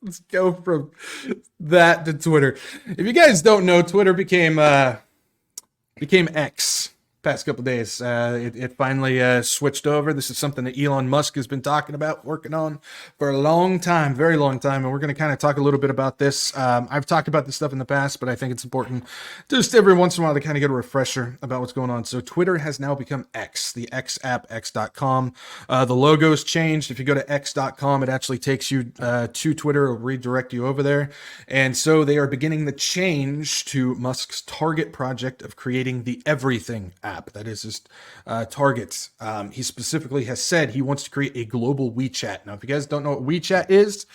Let's go from that to Twitter. If you guys don't know, Twitter became X past couple days. It finally switched over. This is something that Elon Musk has been talking about, working on for a long time, very long time. And we're going to kind of talk a little bit about this. I've talked about this stuff in the past, but I think it's important just every once in a while to kind of get a refresher about what's going on. So Twitter has now become X, the X app, x.com. The logo's changed. If you go to x.com, it actually takes you to Twitter. It'll redirect you over there. And so they are beginning the change to Musk's target project of creating the everything app. That is his target. He specifically has said he wants to create a global WeChat. Now, if you guys don't know what WeChat is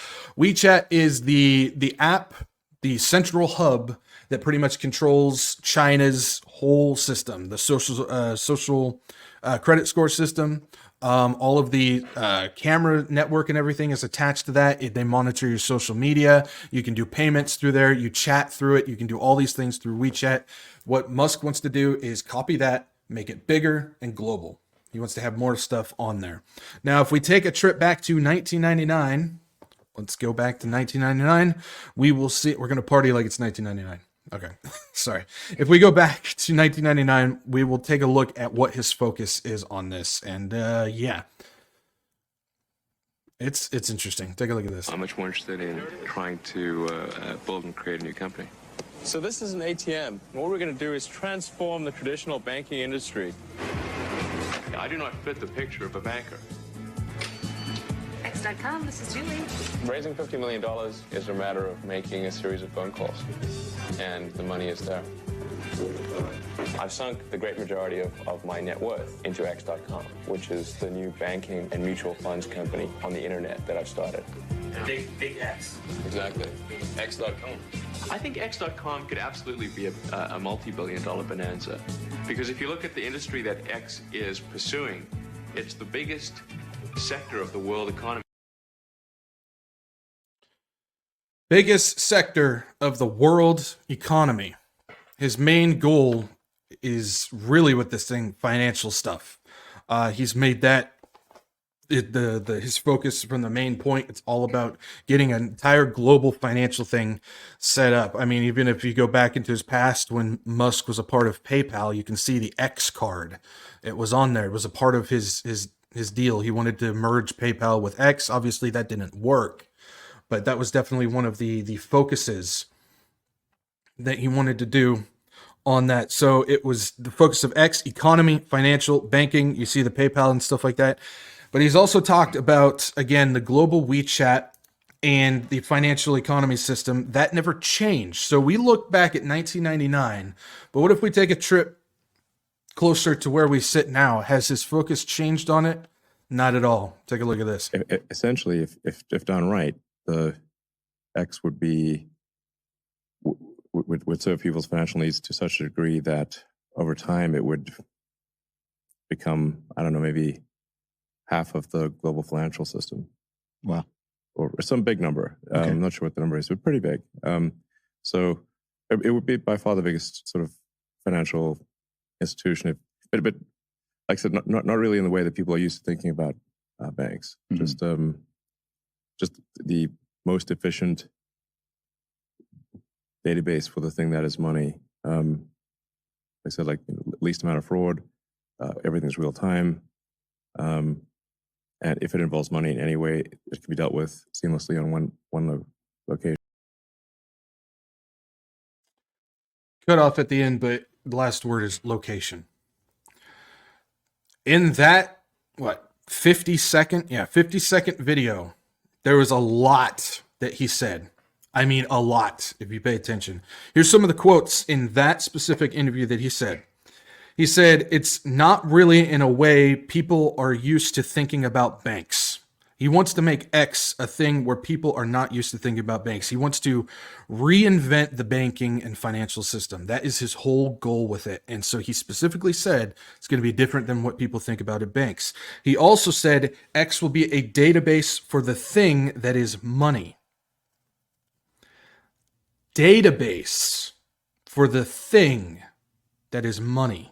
the app, the central hub that pretty much controls China's whole system, the social credit score system. All of the camera network and everything is attached to that. They monitor your social media. You can do payments through there. You chat through it. You can do all these things through WeChat. What Musk wants to do is copy that, make it bigger and global. He wants to have more stuff on there. Now, if we take a trip back to 1999, let's go back to 1999. We will see. We're going to party like it's 1999. Okay, sorry. If we go back to 1999, we will take a look at what his focus is on this. And yeah, it's interesting. Take a look at this. I'm much more interested in trying to build and create a new company. So this is an ATM. What we're going to do is transform the traditional banking industry. I do not fit the picture of a banker. X.com, this is Julie. Raising $50 million is a matter of making a series of phone calls, and the money is there. I've sunk the great majority of my net worth into X.com, which is the new banking and mutual funds company on the internet that I've started. Big X. Exactly. X.com. I think X.com could absolutely be a multi-billion-dollar bonanza, because if you look at the industry that X is pursuing, it's the biggest sector of the world economy. Biggest sector of the world economy. His main goal is really with this thing, financial stuff. He's made that his focus from the main point. It's all about getting an entire global financial thing set up. I mean, even if you go back into his past when Musk was a part of PayPal, you can see the X card. It was on there. It was a part of his deal. He wanted to merge PayPal with X. Obviously, that didn't work, but that was definitely one of the focuses that he wanted to do on that. So it was the focus of X, economy, financial, banking. You see the PayPal and stuff like that. But he's also talked about, again, the global WeChat and the financial economy system. That never changed. So we look back at 1999, but what if we take a trip closer to where we sit now? Has his focus changed on it? Not at all. Take a look at this. Essentially, if done right, the X would be would serve people's financial needs to such a degree that over time it would become, I don't know, maybe half of the global financial system. Wow. Or some big number. Okay. I'm not sure what the number is, but pretty big. So it would be by far the biggest sort of financial institution. But like I said, not really in the way that people are used to thinking about banks. Mm-hmm. Just the most efficient database for the thing that is money. Like I said, like least amount of fraud. Everything's real time. And if it involves money in any way, it can be dealt with seamlessly on one location. Cut off at the end, but the last word is location. In that, 50-second video, there was a lot that he said. I mean, a lot, if you pay attention. Here's some of the quotes in that specific interview that he said. He said, it's not really in a way people are used to thinking about banks. He wants to make X a thing where people are not used to thinking about banks. He wants to reinvent the banking and financial system. That is his whole goal with it. And so he specifically said it's going to be different than what people think about at banks. He also said X will be a database for the thing that is money. Database for the thing that is money.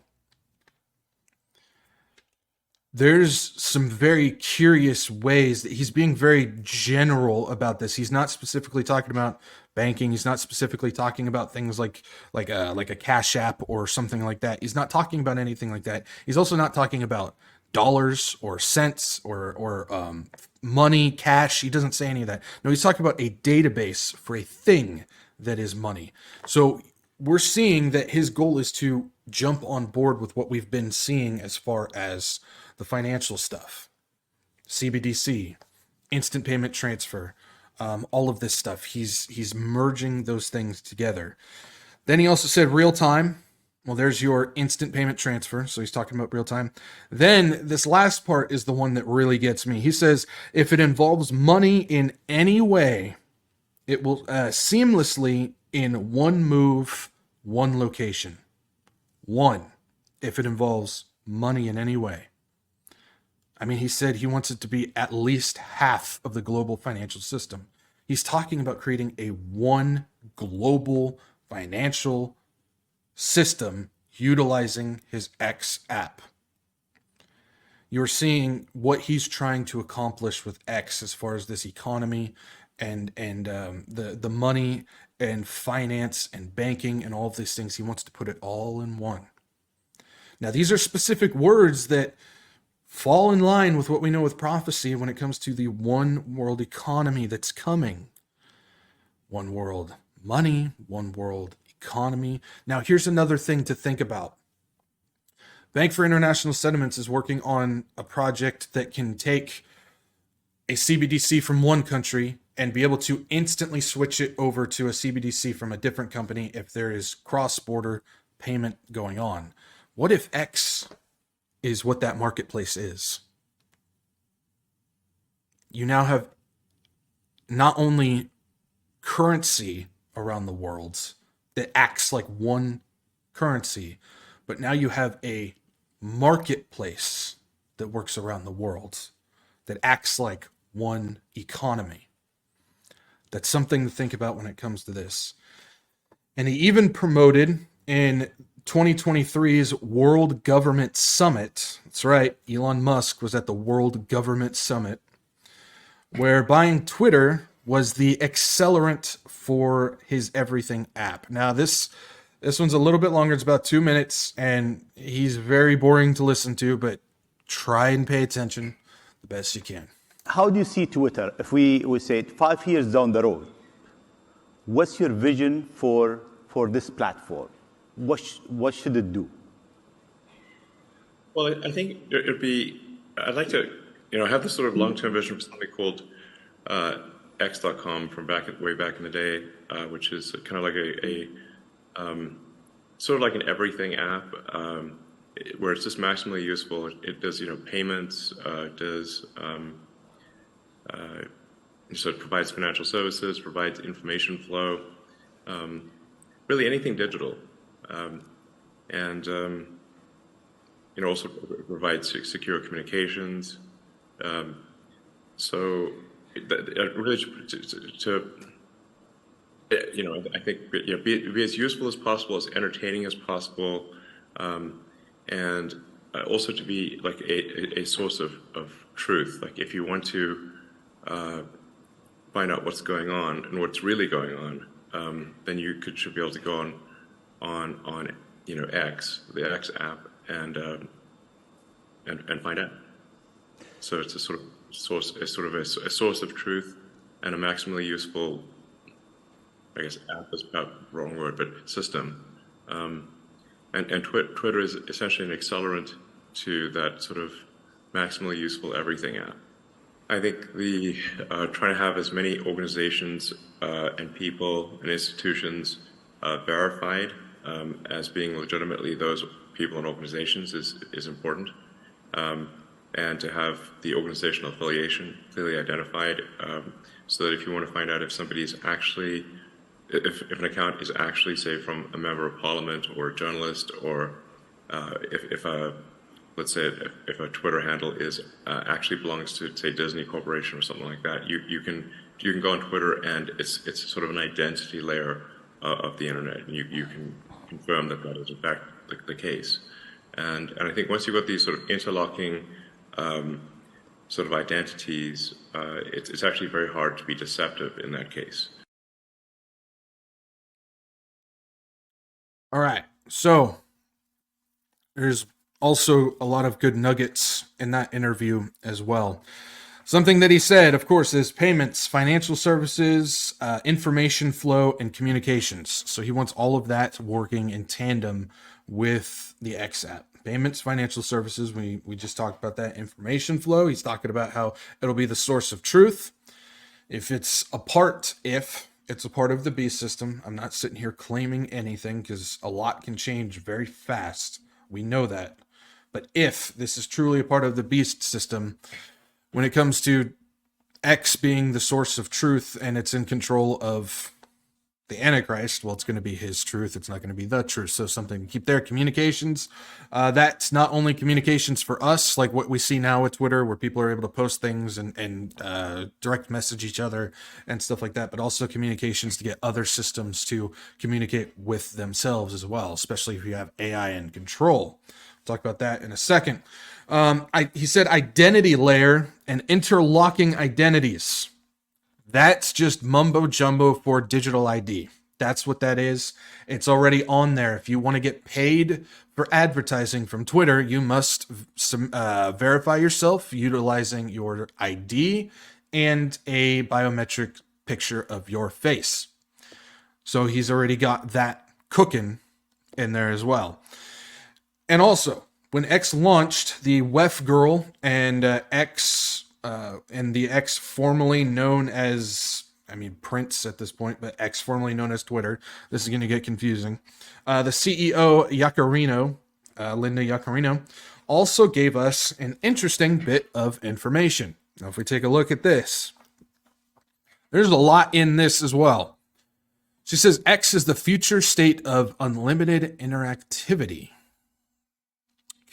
there's some very curious ways that he's being very general about this. He's not specifically talking about banking. He's not specifically talking about things like a Cash App or something like that. He's not talking about anything like that. He's also not talking about dollars or cents or money, cash. He doesn't say any of that. No, he's talking about a database for a thing that is money. So we're seeing that his goal is to jump on board with what we've been seeing as far as the financial stuff, CBDC, instant payment transfer, all of this stuff. He's merging those things together. Then he also said real time. Well, there's your instant payment transfer. So he's talking about real time. Then this last part is the one that really gets me. He says, if it involves money in any way, it will seamlessly in one move, one location. One, if it involves money in any way. I mean, he said he wants it to be at least half of the global financial system. He's talking about creating a one global financial system utilizing his X app. You're seeing what he's trying to accomplish with X as far as this economy and the money and finance and banking and all of these things. He wants to put it all in one. Now, these are specific words that fall in line with what we know with prophecy when it comes to the one world economy that's coming. One world money, one world economy. Now, here's another thing to think about. Bank for International Settlements is working on a project that can take a CBDC from one country and be able to instantly switch it over to a CBDC from a different company if there is cross-border payment going on. What if X is what that marketplace is? You now have not only currency around the world that acts like one currency, but now you have a marketplace that works around the world that acts like one economy. That's something to think about when it comes to this. And he even promoted in 2023's World Government Summit. That's right, Elon Musk was at the World Government Summit, where buying Twitter was the accelerant for his Everything app. Now, this one's a little bit longer. It's about 2 minutes, and he's very boring to listen to, but try and pay attention the best you can. How do you see Twitter? If we say 5 years down the road, what's your vision for this platform? What should it do? Well, I think it'd be, I'd like to, have this sort of long-term vision for something called X.com from way back in the day, which is kind of like a sort of like an everything app, where it's just maximally useful. It does, payments, so it provides financial services, provides information flow, really anything digital, and also provides secure communications. So really I think be as useful as possible, as entertaining as possible, and also to be like a source of truth. Like if you want to find out what's going on and what's really going on, then you should be able to go on X, the X app, and find out. So it's a sort of a source of truth and a maximally useful, I guess app is about the wrong word, but system. And Twitter is essentially an accelerant to that sort of maximally useful everything app. I think the trying to have as many organizations and people and institutions verified as being legitimately those people and organizations is important. And to have the organizational affiliation clearly identified, so that if you want to find out if somebody's actually, if an account is actually, say, from a member of parliament or a journalist, or if let's say if a Twitter handle is actually belongs to, say, Disney Corporation or something like that, you can go on Twitter and it's sort of an identity layer of the internet, and you can confirm that is in fact the case. And I think once you've got these sort of interlocking sort of identities, it's actually very hard to be deceptive in that case. All right. So there's also a lot of good nuggets in that interview as well. Something that he said, of course, is payments, financial services, information flow, and communications. So he wants all of that working in tandem with the X app. Payments, financial services, we just talked about that. Information flow, he's talking about how it'll be the source of truth. If it's a part of the B system, I'm not sitting here claiming anything because a lot can change very fast. We know that. But if this is truly a part of the beast system, when it comes to X being the source of truth and it's in control of the Antichrist, well, it's going to be his truth. It's not going to be the truth. So something to keep there. Communications. That's not only communications for us, like what we see now with Twitter, where people are able to post things and direct message each other and stuff like that, but also communications to get other systems to communicate with themselves as well, especially if you have AI in control. We'll talk about that in a second. He said identity layer and interlocking identities. That's just mumbo jumbo for digital ID. That's what that is. It's already on there. If you want to get paid for advertising from Twitter, you must verify yourself utilizing your ID and a biometric picture of your face. So he's already got that cooking in there as well. And also, when X launched, the WEF girl and the X formerly known as, Prince at this point, but X formerly known as Twitter. This is going to get confusing. The CEO, Linda Yaccarino, also gave us an interesting bit of information. Now, if we take a look at this, there's a lot in this as well. She says X is the future state of unlimited interactivity.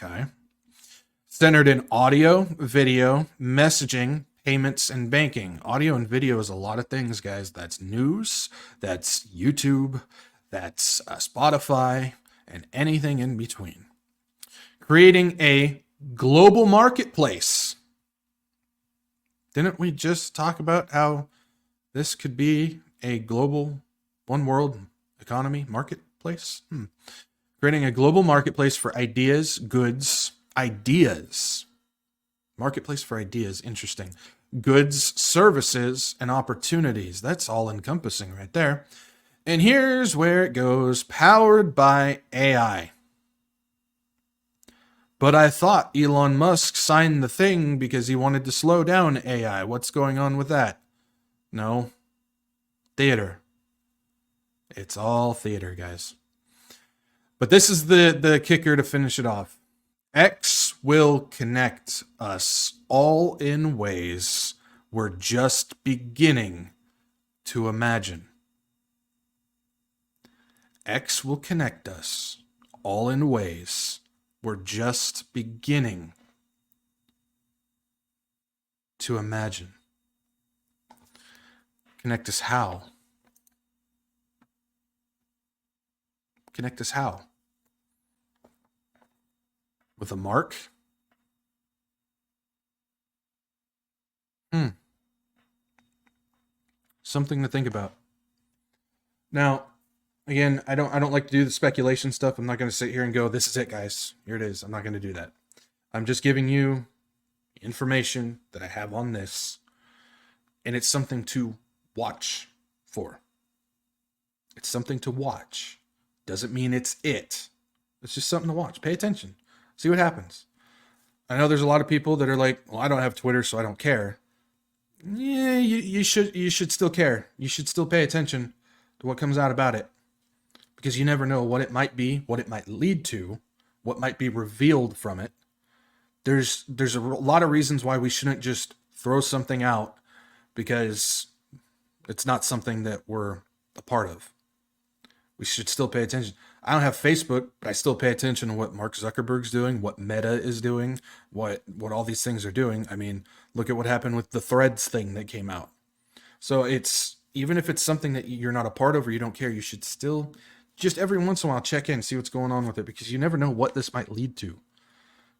Okay. Centered in audio, video, messaging, payments, and banking. Audio and video is a lot of things, guys. That's news, that's YouTube, that's Spotify, and anything in between. Creating a global marketplace. Didn't we just talk about how this could be a global, one world economy marketplace? Creating a global marketplace for ideas, goods, marketplace for ideas, interesting, goods, services, and opportunities. That's all encompassing right there. And here's where it goes, powered by AI. But I thought Elon Musk signed the thing because he wanted to slow down AI. What's going on with that? No. Theater. It's all theater, guys. But this is the kicker to finish it off. X will connect us all in ways we're just beginning to imagine. X will connect us all in ways we're just beginning to imagine. Connect us how? Connect us how? With a mark? Something to think about. Now, again, I don't like to do the speculation stuff. I'm not going to sit here and go, this is it, guys. Here it is. I'm not going to do that. I'm just giving you information that I have on this, and it's something to watch for. It's something to watch. Doesn't mean it's it. It's just something to watch. Pay attention. See what happens. I know there's a lot of people that are like, well, I don't have Twitter, so I don't care. Yeah, you should still care. You should still pay attention to what comes out about it. Because you never know what it might be, what it might lead to, what might be revealed from it. There's a lot of reasons why we shouldn't just throw something out because it's not something that we're a part of. We should still pay attention. I don't have Facebook, but I still pay attention to what Mark Zuckerberg's doing, what Meta is doing, what all these things are doing. I mean, look at what happened with the Threads thing that came out. So it's, even if it's something that you're not a part of or you don't care, you should still just every once in a while check in, see what's going on with it, because you never know what this might lead to.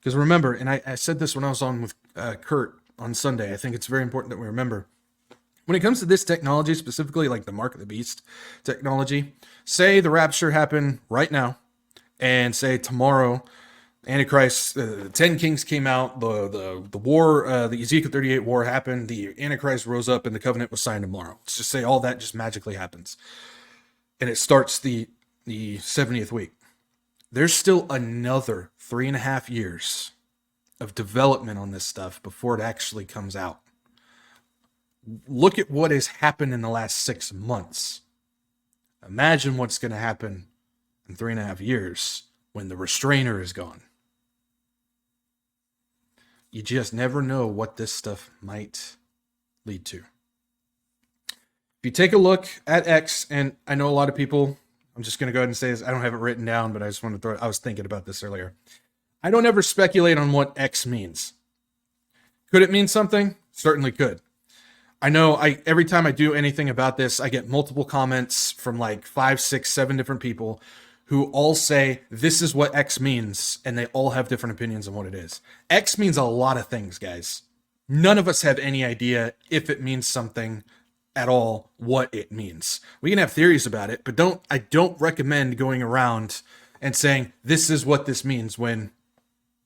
Because remember, and I said this when I was on with Kurt on Sunday, I think it's very important that we remember, when it comes to this technology, specifically like the Mark of the Beast technology, say the rapture happened right now, and say tomorrow, Antichrist, the 10 kings came out, the war, the Ezekiel 38 war happened, the Antichrist rose up, and the covenant was signed tomorrow. Let's just say all that just magically happens. And it starts the 70th week. There's still another 3.5 years of development on this stuff before it actually comes out. Look at what has happened in the last 6 months. Imagine what's going to happen in 3.5 years when the restrainer is gone. You just never know what this stuff might lead to. If you take a look at X, and I know a lot of people, I'm just going to go ahead and say this, I don't have it written down, but I just want to throw it, I was thinking about this earlier. I don't ever speculate on what X means. Could it mean something? Certainly could. I know every time I do anything about this, I get multiple comments from like 5, 6, 7 different people who all say, this is what X means, and they all have different opinions on what it is. X means a lot of things, guys. None of us have any idea if it means something at all, what it means. We can have theories about it, but I don't recommend going around and saying, this is what this means, when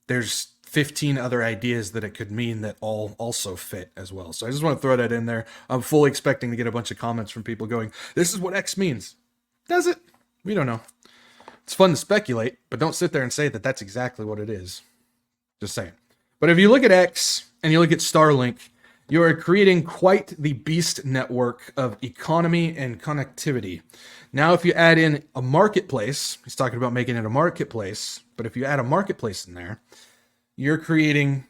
there's 15 other ideas that it could mean that all also fit as well. So I just want to throw that in there. I'm fully expecting to get a bunch of comments from people going, this is what X means. Does it? We don't know. It's fun to speculate, but don't sit there and say that that's exactly what it is. Just saying. But if you look at X and you look at Starlink, you are creating quite the beast network of economy and connectivity. Now, if you add in a marketplace, he's talking about making it a marketplace, but if you add a marketplace in there, you're creating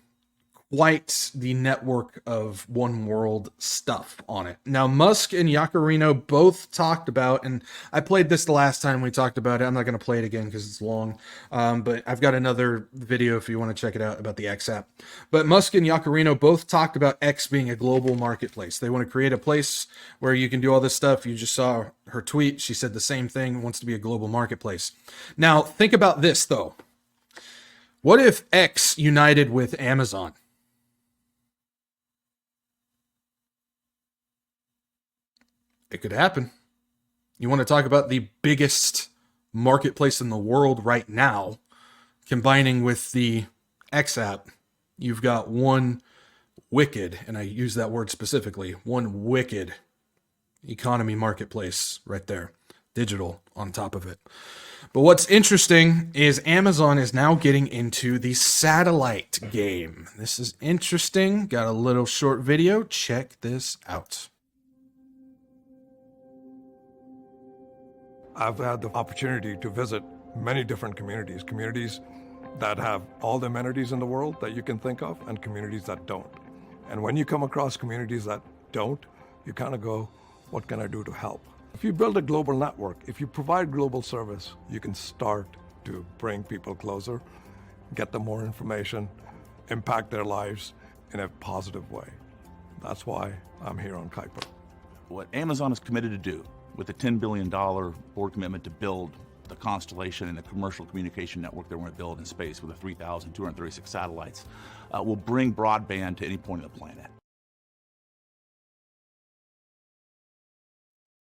quite the network of one world stuff on it. Now, Musk and Yaccarino both talked about, and I played this the last time we talked about it. I'm not going to play it again because it's long, but I've got another video if you want to check it out about the X app. But Musk and Yaccarino both talked about X being a global marketplace. They want to create a place where you can do all this stuff. You just saw her tweet. She said the same thing, wants to be a global marketplace. Now, think about this, though. What if X united with Amazon? It could happen. You want to talk about the biggest marketplace in the world right now, combining with the X app, you've got one wicked, and I use that word specifically, one wicked economy marketplace right there. Digital on top of it. But what's interesting is Amazon is now getting into the satellite game. This is interesting. Got a little short video. Check this out. I've had the opportunity to visit many different communities that have all the amenities in the world that you can think of, and communities that don't. And when you come across communities that don't, you kind of go, what can I do to help? If you build a global network, if you provide global service, you can start to bring people closer, get them more information, impact their lives in a positive way. That's why I'm here on Kuiper. What Amazon is committed to do with the $10 billion board commitment to build the constellation and the commercial communication network they want to build in space with the 3,236 satellites will bring broadband to any point of the planet.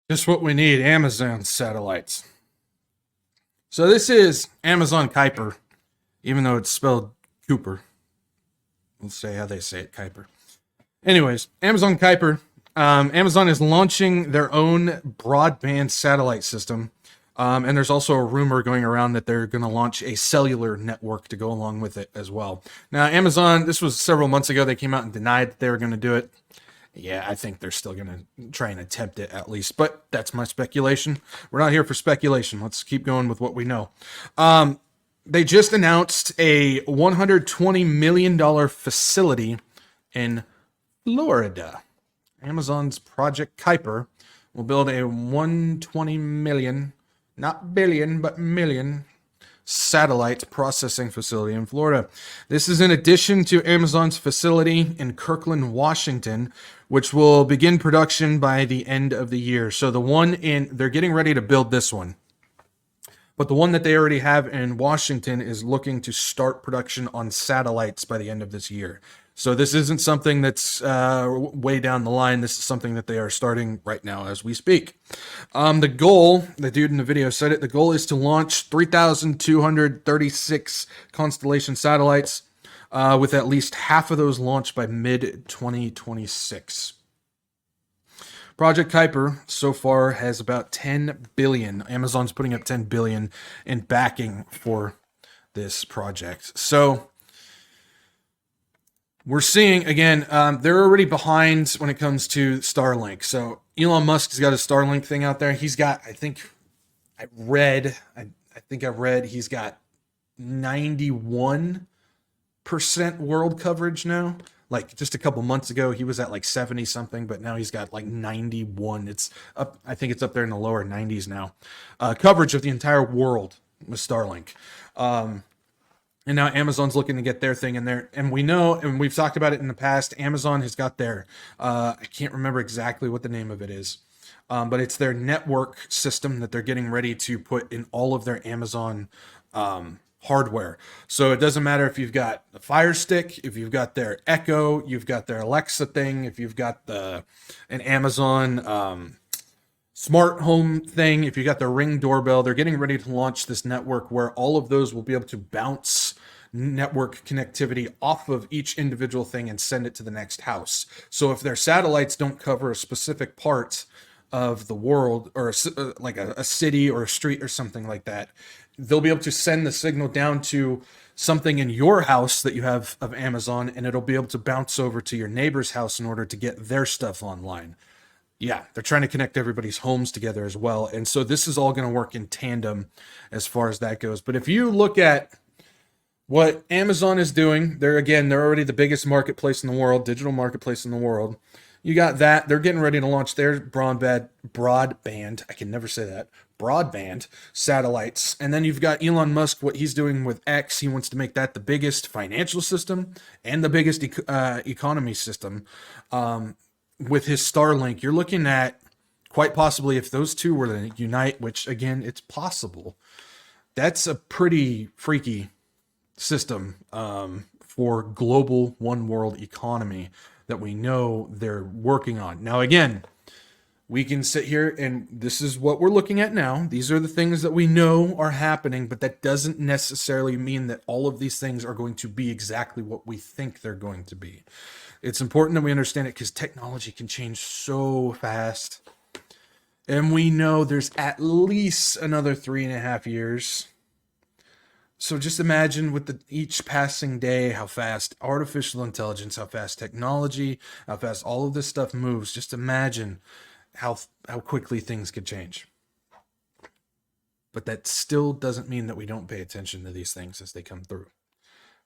Just what we need, Amazon satellites. So this is Amazon Kuiper, even though it's spelled Cooper. Let's say how they say it, Kuiper. Anyways, Amazon Kuiper. Amazon is launching their own broadband satellite system. And there's also a rumor going around that they're going to launch a cellular network to go along with it as well. Now, Amazon, this was several months ago. They came out and denied that they were going to do it. Yeah, I think they're still going to try and attempt it at least, but that's my speculation. We're not here for speculation. Let's keep going with what we know. They just announced a $120 million facility in Florida. Amazon's Project Kuiper will build a 120 million, not billion, but million satellite processing facility in Florida. This is in addition to Amazon's facility in Kirkland, Washington, which will begin production by the end of the year. So the one they're getting ready to build this one. But the one that they already have in Washington is looking to start production on satellites by the end of this year. So this isn't something that's way down the line. This is something that they are starting right now as we speak. The goal, the dude in the video said it, the goal is to launch 3,236 constellation satellites, with at least half of those launched by mid-2026. Project Kuiper so far has about 10 billion. Amazon's putting up 10 billion in backing for this project. So we're seeing, again, they're already behind when it comes to Starlink. So Elon Musk's got a Starlink thing out there. He's got, I think I read he's got 91% world coverage now. Like just a couple months ago, he was at like 70 something, but now he's got like 91. It's up, I think it's up there in the lower 90s now. Coverage of the entire world with Starlink. And now Amazon's looking to get their thing in there. And we know, and we've talked about it in the past, Amazon has got their, I can't remember exactly what the name of it is, but it's their network system that they're getting ready to put in all of their Amazon hardware. So it doesn't matter if you've got the Fire Stick, if you've got their Echo, you've got their Alexa thing, if you've got an Amazon smart home thing, if you got the Ring doorbell, they're getting ready to launch this network where all of those will be able to bounce network connectivity off of each individual thing and send it to the next house. So if their satellites don't cover a specific part of the world, or like a city or a street or something like that, they'll be able to send the signal down to something in your house that you have of Amazon, and it'll be able to bounce over to your neighbor's house in order to get their stuff online. Yeah, they're trying to connect everybody's homes together as well. And so this is all going to work in tandem as far as that goes. But if you look at what Amazon is doing, they're already the biggest marketplace in the world, digital marketplace in the world. You got that. They're getting ready to launch their broadband. I can never say that. Broadband satellites. And then you've got Elon Musk, what he's doing with X. He wants to make that the biggest financial system and the biggest economy system. With his Starlink, you're looking at quite possibly, if those two were to unite, which again, it's possible, that's a pretty freaky system for global one world economy that we know they're working on. Now, again, we can sit here and this is what we're looking at now. These are the things that we know are happening, but that doesn't necessarily mean that all of these things are going to be exactly what we think they're going to be. It's important that we understand it because technology can change so fast. And we know there's at least another 3.5 years. So just imagine with each passing day, how fast artificial intelligence, how fast technology, how fast all of this stuff moves. Just imagine how quickly things could change. But that still doesn't mean that we don't pay attention to these things as they come through.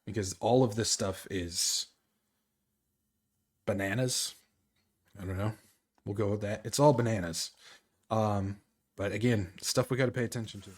Because all of this stuff is bananas. I don't know. We'll go with that. It's all bananas. But again, stuff we got to pay attention to.